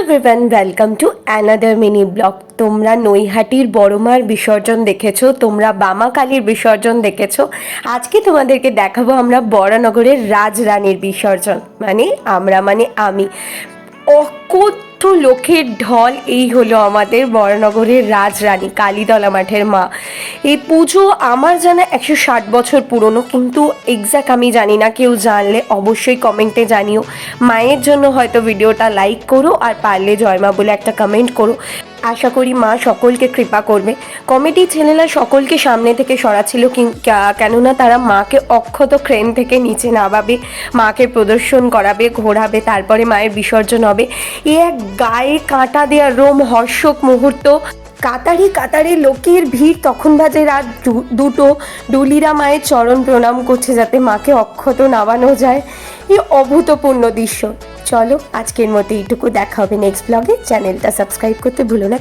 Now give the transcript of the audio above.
Everyone, welcome to another mini blog. তোমরা নৈহাটির বড়মার বিসর্জন দেখেছো, তোমরা বামা কালীর বিসর্জন দেখেছো। আজকে তোমাদেরকে দেখাবো আমরা বরানগরের রাজরানীর বিসর্জন। আমি অকথ্য লোকের ঢল। এই হলো আমাদের বরানগরের রাজরানী কালীতলা মাঠের মা। এই পুজো আমার জানা 160 বছর পুরনো, কিন্তু এক্স্যাক্ট আমি জানি না। কেউ জানলে অবশ্যই কমেন্টে জানিও। মায়ের জন্য হয়তো ভিডিওটা লাইক করো, আর পারলে জয়মা বলে একটা কমেন্ট করো। আশা করি মা সকলকে কৃপা করবে। কমিটির ছেলেরা সকলকে সামনে থেকে সরাচ্ছিল, কেননা তারা মাকে অক্ষত ক্রেন থেকে নিচে নামাবে, মাকে প্রদর্শন করাবে, ঘোরাবে, তারপরে মায়ের বিসর্জন হবে। এ এক গায়ে কাঁটা দেওয়া রোমহর্ষক মুহূর্ত। কাতারে কাতারে লোকের ভিড়। তখন বাজে রাত 2টো। ডুলিরা মায়ের চরণ প্রণাম করছে যাতে মাকে অক্ষত নামানো যায়। এ অভূতপূর্ণ দৃশ্য। চলো আজকের মতো এইটুকু, দেখা হবে নেক্সট ব্লগে। চ্যানেলটা সাবস্ক্রাইব করতে ভুলো না।